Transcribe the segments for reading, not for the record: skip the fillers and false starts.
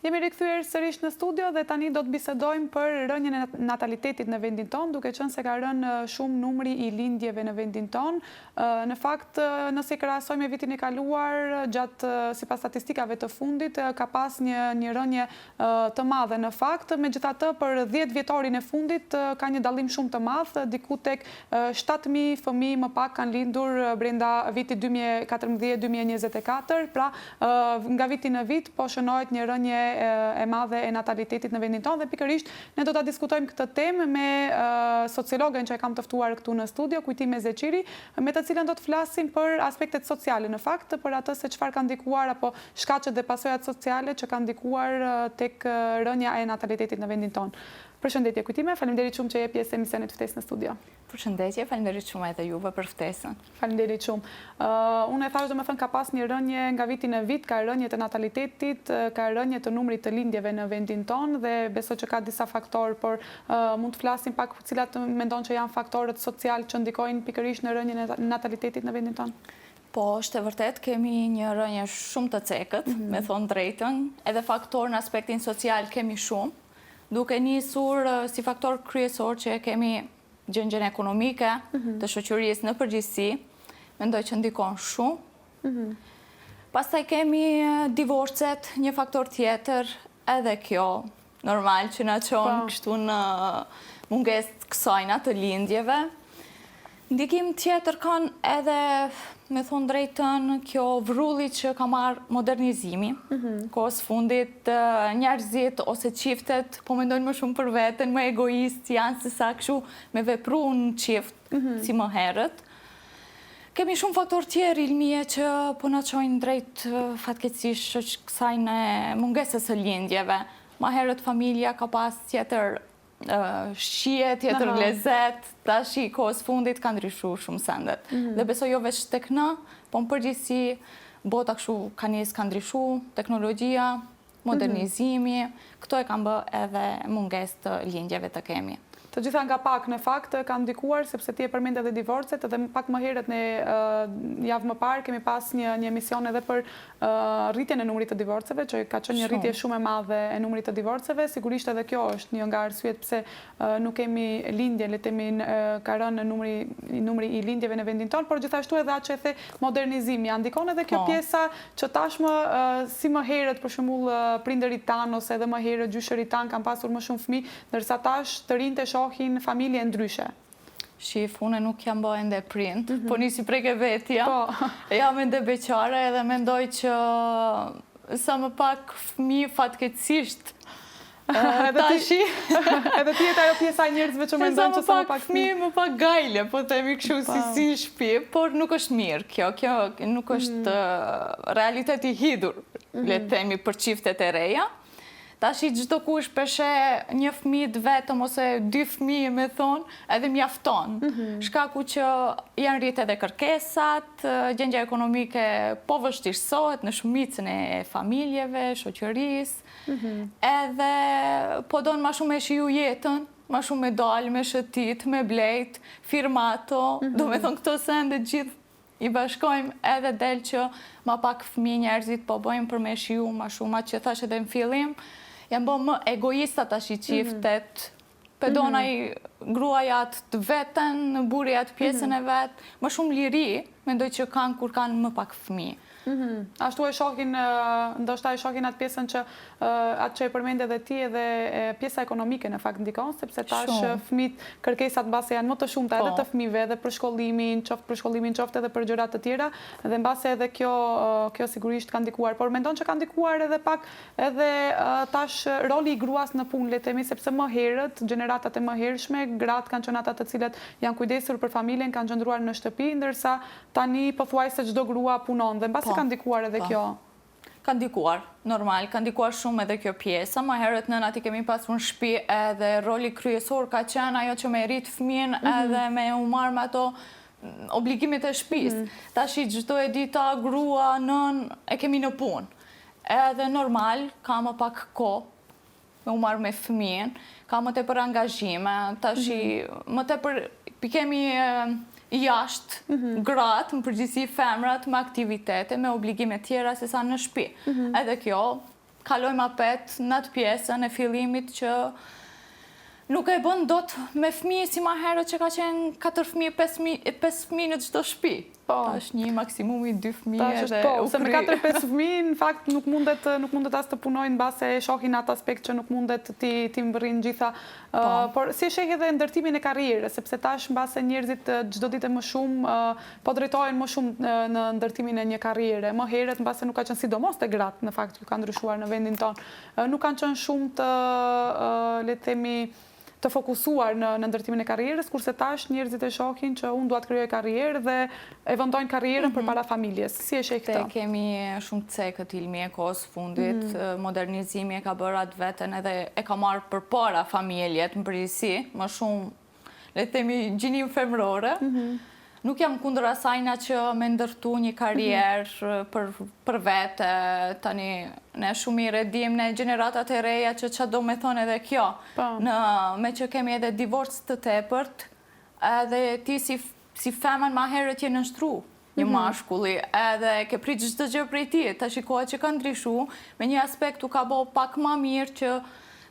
Jemi rikthyer sërish në studio dhe tani do të bisedojmë për rënjën e natalitetit në vendin tonë, duke qenë se ka rënë shumë numri I lindjeve në vendin tonë. Në fakt, nëse krahasojmë me vitin e kaluar, gjatë sipas statistikave të fundit, ka pas një rënje të madhe në fakt, megjithatë për 10 vjetorin e fundit ka një dallim shumë të madh, diku tek 7.000 fëmijë më pak kanë lindur brenda vitit 2014-2024, pra nga viti në vit po shënohet një rënje e madhe e natalitetit në vendin tonë dhe pikërisht ne do ta diskutojmë këtë temë me sociologen që e kam të ftuar këtu në studio, Kujtime Zeçiri, me të cilën do të flasim për aspektet sociale në fakt, për atë se çfarë ka ndikuar apo shkaqet dhe pasojat sociale që kanë ndikuar tek rënja e natalitetit në vendin tonë. Përshëndetje Kujtime, faleminderit shumë që je pjesë e emisionit ftesë në studio. Përshëndetje, faleminderit shumë edhe juve për ftesën. Faleminderit shumë. Unë e thash domethënë ka pas një rënje nga viti në vit, ka rënje të natalitetit, ka rënje të numrit të lindjeve në vendin tonë dhe besoj që ka disa faktorë, por mund të flasim pak cilat mendon që janë faktorët social që ndikojnë pikërisht në rënjen e natalitetit në vendin tonë. Po, është e vërtet, kemi një rënje shumë të cekët, me thonë drejtën, edhe faktor në aspektin social kemi shumë, duke nisur si faktor kryesor që kemi gjendjen ekonomike të shoqërisë në përgjithësi, mendoj që ndikon shumë. Pastaj kemi divorcet, një faktor tjetër, edhe kjo normal që na çon kështu në mungesë kësajna të lindjeve. Ndikim tjetër kanë edhe, me thonë drejtën, kjo vrulli që ka marrë modernizimi. Kohës fundit njerëzit ose çiftet po mendojnë më shumë për veten, më egoist janë se sa kështu me vepru në qift, si më herët. Kemi shumë faktor tjerë ilmije që po na çojnë drejt fatkeqësisht kësaj në mungesës së lindjeve. Më herët familja ka pas tjetër shije, tjetër lezet, tash I kohës fundit ka ndryshuar shumë sendet. Dhe besoj jo veç tek na, po në përgjithësi bota kështu ka ndryshuar, teknologjia, modernizimi, këto e kanë bë edhe mungesë të lindjeve të kemi. Të gjitha nga pak në fakt kanë ndikuar sepse ti e përmend edhe divorcet, edhe pak më herët në javë më parë kemi pas një emision edhe për rritjen e numrit të divorceve, që ka qenë një rritje shumë e madhe e numrit të divorceve. Sigurisht edhe kjo është një nga arsyet pse nuk kemi lindje, le të themi ka rënë numri I lindjeve në vendin tonë, por gjithashtu edhe atë që e the modernizimi, ja ndikon edhe kjo pjesa që tashmë si më herët për shembull prindërit tanë ose edhe më herët gjyshërit tanë kanë pasur më shumë fëmijë, ndërsa tash të rinjtë shohin familje ndryshe. Shif, unë nuk jam bë ende prind, po nisi preke vetja. Jam ende beqare edhe mendoj që sa më pak fëmijë fatkeqësisht tashi. Edhe ti jetë ajo pjesa e njerëzve që mendojnë që sa më pak fëmijë, më pak gajle, po themi kështu si në shtëpi, por nuk është mirë kjo. Kjo nuk është realiteti hidhur, le të themi për çiftet e reja. Tashi çdo kush peshe një fëmijë vetëm ose 2 fëmijë me thonë, edhe mjafton. Shkaku që janë rritë edhe kërkesat, gjendja ekonomike po vështirësohet në shumicën e familjeve, shoqërisë, edhe po donë ma shumë e shiju jetën, ma shumë me dalë, me shëtit, me blejt, firmato, do me thonë këto sende gjithë I bashkojmë edhe del që ma pak fëmijë njerëzit po bojmë për me shiju ma shumë, atë që thash edhe në fillim, janë bë më egoista tash I çiftet, pedonaj gruajat të veten, burrijat pjesën e vet, më shumë liri, mendoj që kanë kur kanë më pak fëmijë. Ashtu e shohin, ndoshta e shohin atë pjesën që atë që e përmend edhe ti edhe pjesa ekonomike në fakt ndikon, sepse tash fëmijët kërkesat mbase janë më të shumta edhe të fëmijëve, edhe për shkollimin, qoftë edhe për gjëra të tjera, dhe mbase edhe kjo sigurisht ka ndikuar, por mendon që ka ndikuar edhe pak edhe tash roli I gruas në punë, le të themi, sepse më herët, gjeneratat e më hershme, gratë kanë qenë ata të cilët janë kujdesur për familjen, kanë qëndruar në shtëpi, ndërsa tani pothuajse çdo grua punon dhe mbase ka ndikuar edhe kjo. Ka ndikuar, normal, ka ndikuar shumë edhe kjo pjesa. Më herët nënat I kemi pasur në shtëpi edhe roli kryesor ka qenë ajo që me rrit fëmijën edhe me u marrë me ato obligimet e shtëpisë. Tashi çdo e dita grua, nën e kemi në punë. Edhe normal, ka më pak kohë me u marrë me fëmijën, ka më tepër angazhime, tashi më tepër kemi jashtë gratë, në përgjithësi femrat, me aktivitete, me obligime tjera se sa në shtëpi. Edhe kjo kalojmë apet në atë pjesën e fillimit që nuk e bën dot me fëmijë si ma herët që ka qenë 4 fëmijë, 5 fëmijë në çdo shtëpi. Tash një maksimumi 2 fëmijë edhe u se me kry. 4-5 fëmijë në fakt nuk mundet as të punojnë mbase shohin atë aspekt që nuk mundet ti mbërrin gjitha. Por si e sheh edhe ndërtimin e karrierës, sepse tash mbase njerëzit çdo ditë më shumë po drejtohen më shumë në ndërtimin e një karriere. Më herët mbase nuk ka qenë sidomos te gratë në fakt që ka ndryshuar në vendin tonë. Nuk kanë qenë shumë të le të themi të fokusuar në ndërtimin e karrierës, kurse tash njerëzit e shohin që unë dua të krijoj karrierë dhe e vendojnë karrierën përpara familjes. Si e sheh këtë? Kemi shumë cekët ilmi e kohës fundit, modernizimi e ka bërë atë veten edhe e ka marrë përpara familjet në përgjithësi, më shumë le të themi gjinim femrore. Nuk jam kundër asajna që me ndërtu një karrierë për vete, tani ne shumë mirë e dim në gjeneratat e reja që qa do me thonë edhe kjo, me që kemi edhe divorc të tepërt, edhe ti si femen ma herët je nështru një mashkulli, edhe ke prit çdo gjë prej ti, ta shikohet që ka ndryshu, me një aspekt u ka bo pak ma mirë që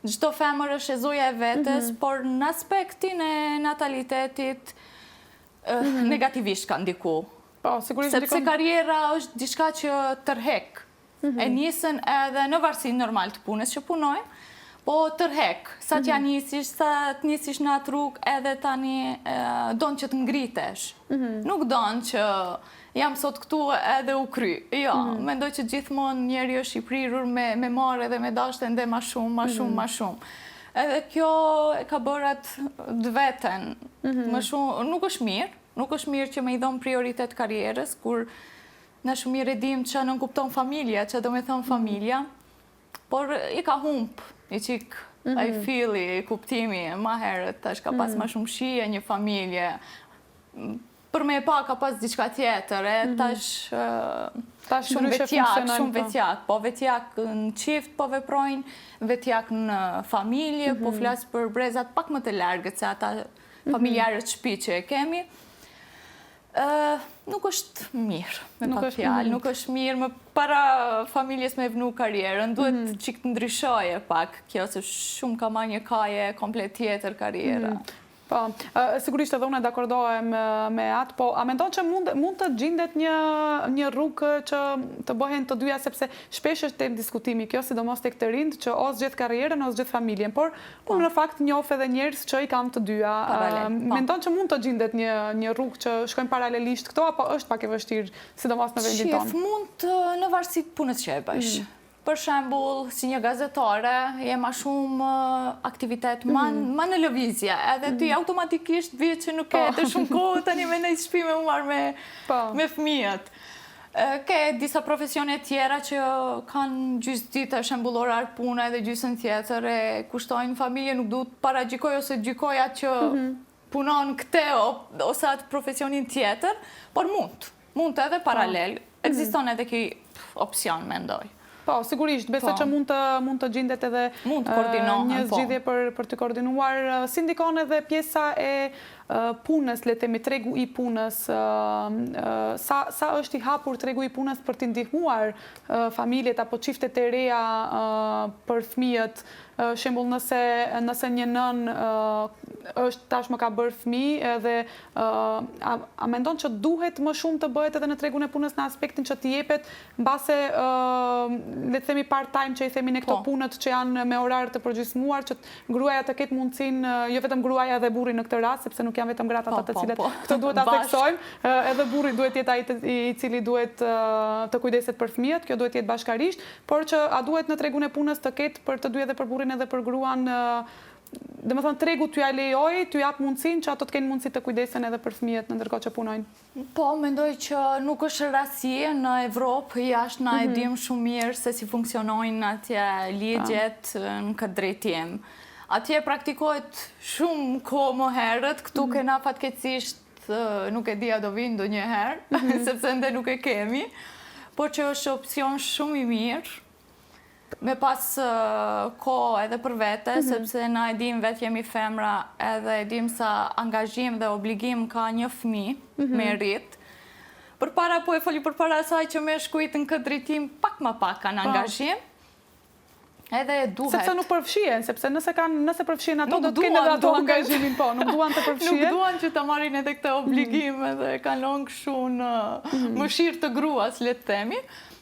çdo femër është e zoja e vetes, por në aspektin e natalitetit, negativisht ka ndiku. Sepse karriera është diçka që tërhek. E nisën edhe në varësi normal të punës që punoj, po tërhek. Sa t'ja nisish, sa t'nisish në atë rrugë, edhe tani donë që të ngritesh. Nuk donë që jam sot këtu edhe u kry. Jo, mendoj që gjithmonë njeri është i prirur me marrë edhe me dashte ndë ma shumë. Edhe kjo e ka bërat dë veten. Nuk është mirë që me i dhonë prioritet karrierës, kur në shumë mirë e dim që në nënkupton familja, që do me thonë familja, por i ka humpë, i qik ai fili, i kuptimi, ma herët, tash ka pas ma shumë shije një familje, për me e pa ka pas diçka tjetër, tash shumë vetjak, po vetjak në qift po veprojnë, vetjak në familje, po flasë për brezat pak më të largët se ata familjarët shpi që e kemi. Nuk është mirë, me pak fjalë, nuk është mirë më para familjes me vnu karrierën, duhet që të ndryshoje pak, kjo se shumë ka ma një kaje komplet tjetër karriera. Po, sigurisht edhe unë e dakordohem me atë, po a mendon që mund të gjendet një rrugë që të bëhen të dyja, sepse shpesh është temë diskutimi kjo, sidomos tek të rinjt, që ose zgjedh karrierën ose zgjedh familjen, por unë në fakt njoh edhe njerëz që i kanë të dyja. Mendon që mund të gjendet një rrugë që shkojnë paralelisht këto, apo është pak e vështirë, sidomos në vendin tonë? Shef, mund në varësi të punës që e bësh. Për shembull, si një gazetare, je ma shumë aktivitet, ma në lëvizje, edhe ti automatikisht vje që nuk e të shumë kohë, tani me nejtë shpi me marrë me fëmijët. Ke disa profesione tjera që kanë gjysë ditë shembullorar puna edhe gjysën tjetër, e kushtojnë familje, nuk duhet para gjikoj ose gjikoja që punon këte ose atë profesionin tjetër, por mund edhe paralel, ekziston edhe ki opcion, mendoj. Po, sigurisht, besoj që mund të gjendet edhe një zgjidhje për të koordinuar. Si ndikon edhe pjesa e punës, le të themi, tregu i punës, sa është i hapur tregu i punës për të ndihmuar familjet apo çiftet e reja për fëmijët, shembull nëse një nën është tashmë ka bërë fëmijë edhe a mendon që duhet më shumë të bëhet edhe në tregun e punës në aspektin që t'i jepet mbase le të themi part-time që i themi në këto punët që janë me orar të përgjysmuar, që gruaja të ketë mundësinë, jo vetëm gruaja edhe burri në këtë rast, sepse nuk janë vetëm gratë ata të cilët këto duhet ta theksojmë, edhe burri duhet jetë ai i cili duhet të kujdeset për fëmijët, kjo duhet jetë bashkarisht, por që a duhet në tregun e punës të ketë për të dy edhe për burrin edhe për gruan, dhe më thonë, tregu t'ju lejoj, t'ju jap mundësin që ato t'kenë mundësi të kujdesen edhe për fëmijët në ndërkohë që punojnë? Po, mendoj që nuk është rasti në Evropë, jashtë na e dim shumë mirë se si funksionojnë atje ligjet në këtë drejtim. Atje praktikohet shumë kohë më herët, këtu kena fatkeqësisht nuk e dia do vinë ndonjëherë, sepse ende nuk e kemi, por që është opcion shumë i mirë, me pas kohë edhe për vete, sepse na e dim vetë jemi femra edhe e dim sa angazhim dhe obligim ka një fëmijë me rrit. Përpara po e foli përpara asaj që me shkujt në këtë drejtim pak ma pak kanë angazhim. Edhe duhet. Sepse nuk përfshien, sepse nëse përfshien ato, do të kenë edhe ato angazhimin, po, nuk duan të përfshien. Nuk duan që të marrin edhe këtë obligime dhe kalon kështu në mëshirë të gruas, le të themi.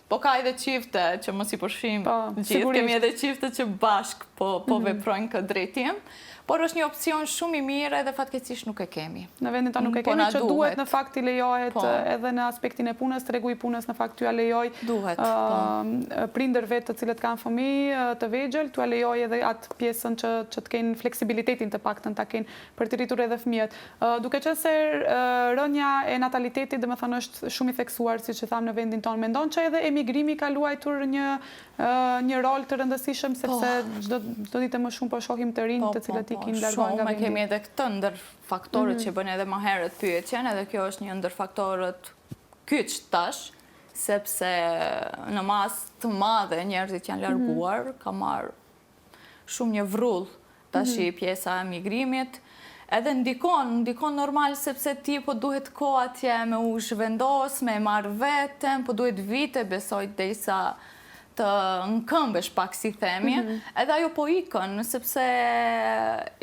Po ka edhe çifte që mos i përfshijmë gjithë, kemi edhe çifte që bashk po veprojnë këtë drejtim. Por është një opcion shumë i mirë edhe fatkeqësisht nuk e kemi. Në vendin tonë nuk e kemi, që duhet në fakt i lejohet edhe në aspektin e punës, tregu i punës në fakt t'ja lejoj prindërve të cilët kanë fëmijë të vegjël, t'ja lejoj edhe atë pjesën që të kenë fleksibilitetin të paktën ta kenë për të rritur edhe fëmijët. Duke qenë se rënja e natalitetit, domethënë është shumë i theksuar, siç e tham, në vendin tonë. Mendon që edhe emigrimi ka luajtur një rol të rëndësishëm, sepse çdo ditë më shumë po shohim të rinj të cilët shumë, kemi edhe këtë ndër faktorët që bën edhe më herët pyetjen, edhe kjo është një ndër faktorët kyç tash, sepse në masë të madhe njerëzit janë larguar, ka marrë shumë një vrull tash i pjesa e migrimit, edhe ndikon normal sepse ti po duhet kohë atje me u zhvendos, me marrë veten, po duhet vite besoj derisa të nëkëmbesh pak si themi, edhe ajo po ikën, sepse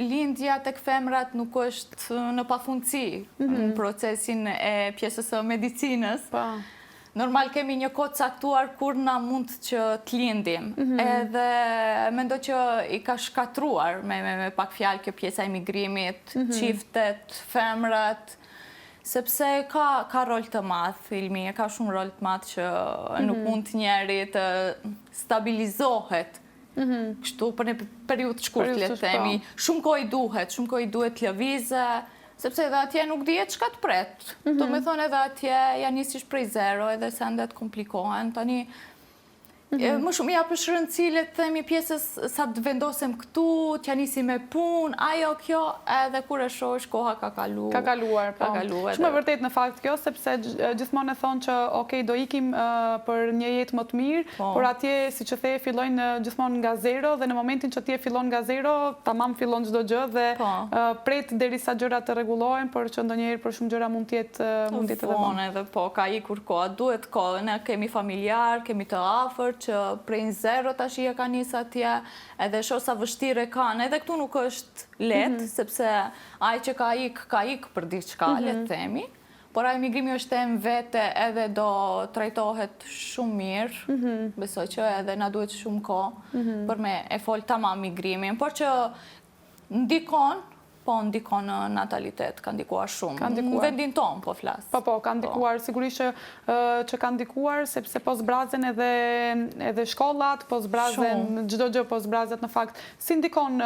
lindja tek femrat nuk është në pafundësi në procesin e pjesës së medicinës. Normal kemi një kohë caktuar kur na mund që të lindim, edhe mendoj që i ka shkatruar me pak fjalë kjo pjesa e migrimit, çiftet, femrat, sepse ka rol të madh, Ilmi, ka shumë rol të madh që nuk mund njeri të stabilizohet kështu për një periudhë të shkurtë, le të themi. Shumë kohë i duhet të lëvizë, sepse edhe atje nuk dihet çka të pret. Do me thonë edhe atje janë nisish prej zero, edhe sendet komplikohen. Tani më shumë ja për rëndësi, le të themi, pjesës sa të vendosem këtu, t'ja nisi me punë, ajo kjo, edhe kur e shohësh koha ka kaluar. Ka kaluar, po. Shumë e vërtet në fakt kjo, sepse gjithmonë e thonë që okej, do ikim për një jetë më të mirë, por atje, si që the, fillojnë gjithmonë nga zero, dhe në momentin që atje fillon nga zero, tamam fillon çdo gjë dhe pret derisa gjërat të rregullohen, por që ndonjëherë për shumë gjëra mund të jetë edhe vonë. Edhe po, ka ikur koha, duhet kohë, ne kemi familjar, kemi të afërt, që prej zero tash e ka nis atje, edhe shoh sa vështirë kanë, edhe këtu nuk është lehtë, sepse ai që ka ik për diçka, le të themi, por ai migrimi është temë vete edhe do trajtohet shumë mirë, besoj që edhe na duhet shumë kohë për me e fol tamam migrimin, por që ndikon në natalitet, ka ndikuar shumë. Në vendin tonë, po flasë. Po, ka ndikuar, sigurisht që ka ndikuar, sepse po zbrazen edhe shkollat, po zbrazen çdo gjë, po zbrazet në fakt. Si ndikon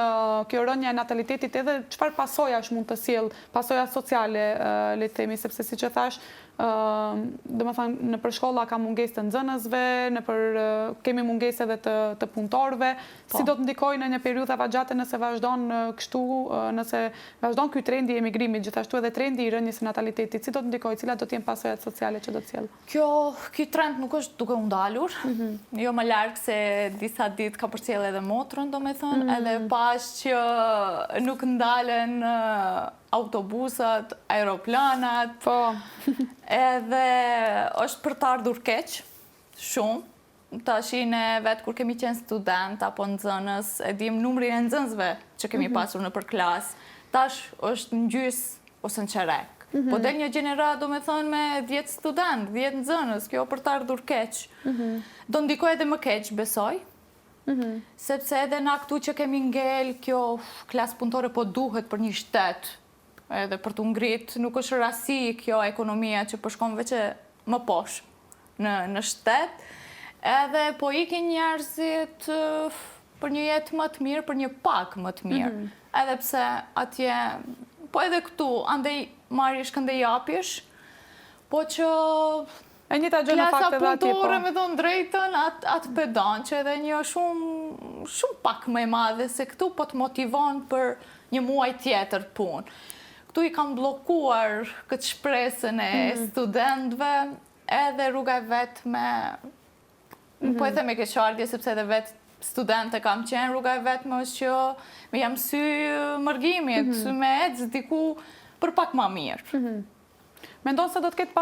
kjo rënja e natalitetit edhe çfarë pasojash mund të sjell, pasoja sociale, le të themi, sepse siç e thash, domethënë në për shkolla ka mungesë të nxënësve, kemi mungesë edhe të punëtorëve, si do të ndikojnë në një periudhë avagjate nëse vazhdon kështu, nëse vazhdon ky trendi i emigrimit, gjithashtu edhe trendi i rënjes së natalitetit, si do të ndikojë, cilat do të jenë pasojat sociale që do të sjellë? Ky trend nuk është duke u ndalur, jo më larg se disa ditë ka përcjell edhe motrën, domethënë, edhe pas që nuk ndalen autobusat, aeroplanat, edhe është për të ardhur keq, shumë. Tash ne vetë kur kemi qenë student apo nxënës, e dim numrin e nxënësve që kemi pasur në për klasë, tash është në gjys ose në qerek. Po del një gjenerat, do me thonë, me 10 student, 10 nxënës, kjo për të ardhur keq. Do ndikoj edhe më keq, besoj, sepse edhe na këtu që kemi ngel, kjo klasë punëtore po duhet për një shtet, edhe për të ngrit, nuk është rasi kjo ekonomia që përshkon veç më posh në shtet, edhe po ikin njerëzit për një jetë më të mirë, për një pak më të mirë. Edhe pse atje, po edhe këtu, andej marrish këndej japish, po që klasa punëtore me thonë drejtën, atë pedan, që edhe një shumë pak më e madhe, se këtu po të motivon për një muaj tjetër punë. Këtu i kam blokuar këtë shpresën e studentëve, edhe rruga e vetë me, po e the me keqardhje, sepse edhe vetë studente kam qenë, rruga e vetë me është që me jam sy mërgimit, me ecë diku për pak ma mirë. Mendon se do të ketë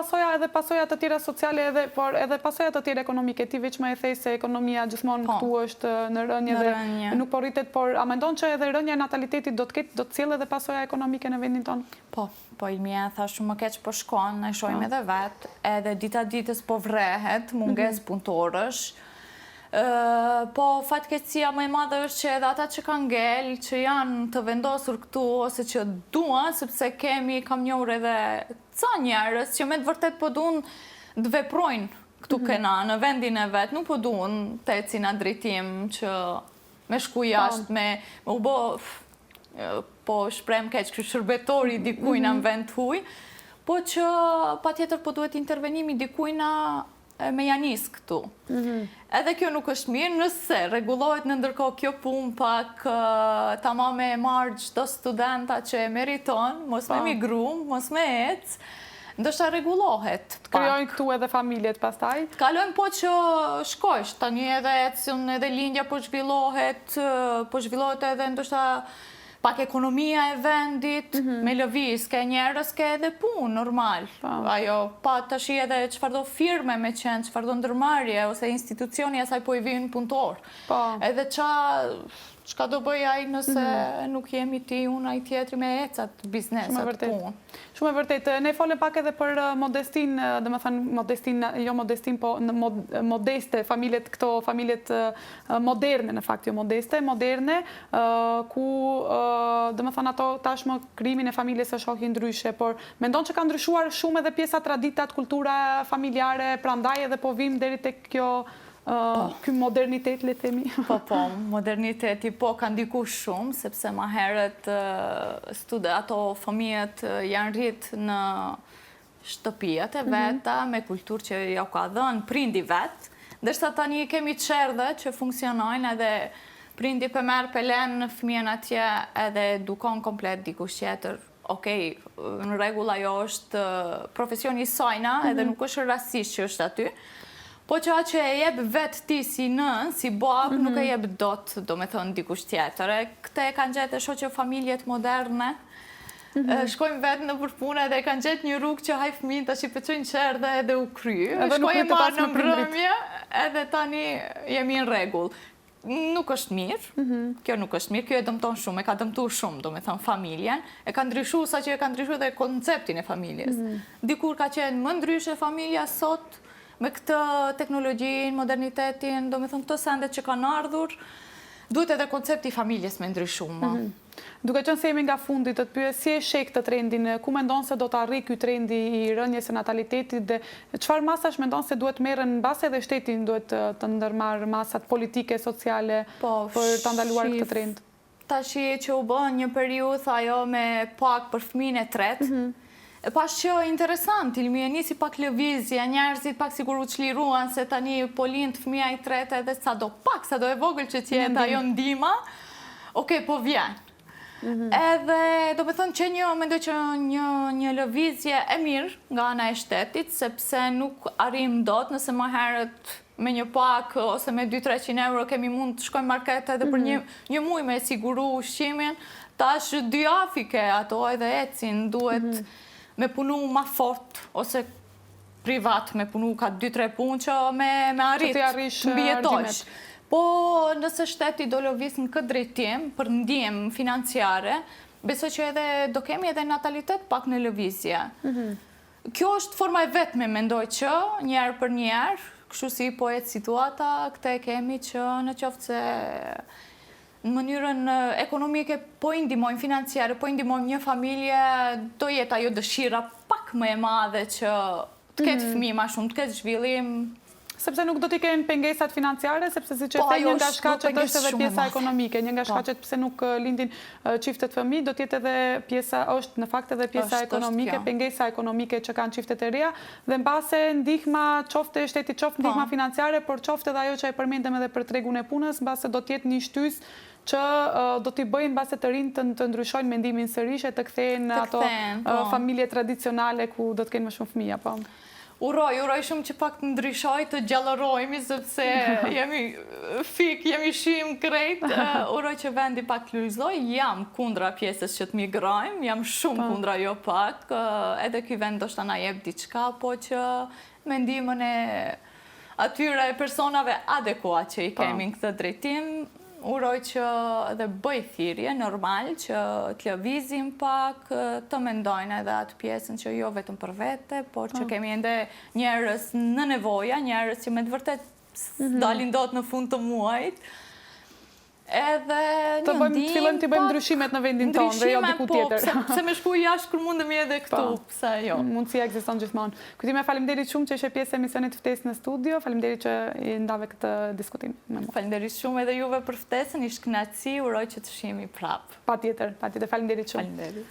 pasoja të tjera sociale por edhe pasoja të tjera ekonomike? Ti veç më e thej se ekonomia gjithmonë këtu është në rënje dhe nuk po rritet, por a mendon që edhe rënja e natalitetit do të sjellë edhe pasoja ekonomike në vendin tonë? Po Ilmia thash shumë më keq po shkon, e shohim edhe vet, edhe dita ditës po vrehet, mungesë punëtorësh. Po fatkeqësia më e madhe është që edhe ata që kanë ngel, që janë të vendosur këtu ose që duan, sepse kam njohur edhe ca njerëz që me të vërtet po duan të veprojnë këtu kena në vendin e vet, nuk po duan të ecin në drejtim që me shku jashtë, me u bë po shprem keq shërbetori dikujna në vend huj, po që patjetër po duhet intervenimi dikujna me janis këtu. Edhe kjo nuk është mirë nëse rregullohet në ndërkohë kjo punë pak tamam me marrë çdo studenta që e meriton, mos me migru, mos me ec, ndoshta rregullohet. Krijojnë këtu edhe familjet pastaj? Kalojnë po që shkojsh, tani edhe ecën, edhe lindja po zhvillohet edhe ndoshta pak ekonomia e vendit, me lëviz, ke njerëz, ke edhe punë, normal. Ajo, pa të shi edhe çfarëdo firme me qenë, çfarëdo ndërmarrje, ose institucioni asaj po i vijnë punëtor. Edhe çka do bëj ai nëse nuk jemi ti, unë ai tjetri me ecat, biznesat, punë. Shumë e vërtet. Ne folëm pak edhe për modestin, dhe më thënë jo modestin, po modeste, këto familjet moderne, në fakt, jo modeste, moderne, ku, dhe më thënë, ato tashmë krimin e familjes e shohin ndryshe, por mendon që ka ndryshuar shumë edhe pjesa traditat, kultura familjare, prandaj edhe po vim deri tek ky modernitet, le themi. Po, moderniteti ka ndiku shumë, sepse ma herët ato fëmijët janë rritë në shtëpijat e veta, me kulturë që ja ka dhënë prindi vetë, ndërsa tani kemi çerdhe që funksionojnë edhe prindi për merë për lenë në fëmijën atje edhe edukon komplet dikush tjetër. Okej, në rregull ajo është profesioni i sajna edhe nuk është rastisht që është aty, po që atë që e jep vetë ti si nën, si bab, nuk e jep dot, do me thënë dikush tjetër. Këte e kanë gjetë shoqë familjet moderne, shkojmë vetë në përpune dhe e kanë gjetë një rrugë që haj fëmijën të shqipëcojnë qerdhe edhe u kry. Shkojmë marë në mbrëmje edhe tani jemi në rregull. Nuk është mirë, kjo nuk është mirë, kjo e dëmton shumë, e ka dëmtu shumë, do me thënë familjen, e ka ndryshu sa që e ka ndryshu dhe konceptin e familjes. Dikur ka qenë më ndryshe familja, sot me këtë teknologjin, modernitetin, do me thënë këto sendet që kanë ardhur, duhet edhe koncepti i familjes me ndryshumë. Duke qenë se jemi nga fundit, të të pyes, si e sheh këtë trendin, ku mendon se do të arrijë ky trendi i rënjes së natalitetit dhe çfarë masash mendon se duhet merren mbase edhe shtetin duhet të ndërmarrë masat politike, sociale për ta ndaluar këtë trend? Tashi që u bën një periudhë ajo me pak për fëmijën e tretë, e pash që interesant, Ilmi e nisi pak lëvizje, njerëzit pak sigur u çliruan se tani po lind fëmija i tretë edhe sa do e vogël që tjetë ajo ndihma, okej, po vjen. Edhe do me thënë që mendoj që një lëvizje e mirë nga ana e shtetit, sepse nuk arrim dot nëse më herët me një pak ose me 200-300 euro kemi mund të shkojmë market edhe për një muj me siguru ushqimin, tash dy afike ato edhe ecin, duhet me punu ma fort, ose privat me punu ka 2-3 punë që me arrit të mbjetojsh. Po nëse shteti do lëviz në këtë drejtim për ndihmë financiare, besoj që edhe do kemi edhe natalitet pak në lëvizje. Kjo është forma e vetme, mendoj që njerë për njerë, kështu si po jetë situata, këte kemi që në qoftë se në mënyrën ekonomike po i ndihmojmë financiare, po i ndihmojmë një familje, do jetë ajo dëshira pak më e madhe që të ketë fëmijë më shumë, të ketë zhvillim. Sepse nuk do t'i kenë pengesat financiare, sepse si që një nga shkaqet është edhe pjesa ekonomike, një nga shkaqet pse nuk lindin çiftet fëmijë, do t'jetë edhe pjesa, është në fakt edhe pjesa ekonomike, pengesa ekonomike që kanë çiftet e reja, dhe mbase ndihma qoftë e shtetit, qoftë ndihma financiare, por qoftë edhe ajo që e përmendëm edhe për tregun e punës, mbase do t'jetë një shtys që do t'i bëjnë mbase të rinë të ndryshojnë mendimin sërish e të kthehen ato familje tradicionale ku do t'kenë më shumë fëmijë, po. Uroj shumë që pak të ndryshoj, të gjallërojmi, sepse jemi fik, jemi shim krejt. Uroj që vendi pak të lulëzoj, jam kundra pjesës që të migrojmë, jam shumë kundra jo pak. Edhe ky vend do shta na jep diçka, po që mendimën e atyre personave adekuat që i kemi në këtë drejtim, uroj që edhe bëj thirrje normal, që të lëvizim pak, të mendojnë edhe atë pjesën që jo vetëm për vete, por që kemi ende njerëz në nevoja, njerëz që me të vërtet dalin dot në fund të muajit. Edhe të fillojmë të bëjmë ndryshimet në vendin tonë dhe jo diku tjetër. Se me shku jashtë kur mundemi edhe këtu, pse jo. Mundësia ekziston gjithmonë. Kujtime, faleminderit shumë që ishe pjesë e emisionit Ftesë në studio, faleminderit që i ndave këtë diskutim me mua. Faleminderit shumë edhe juve për ftesën, ishte kënaqësi, uroj që të shihemi prapë. Patjetër, faleminderit shumë. Faleminderit.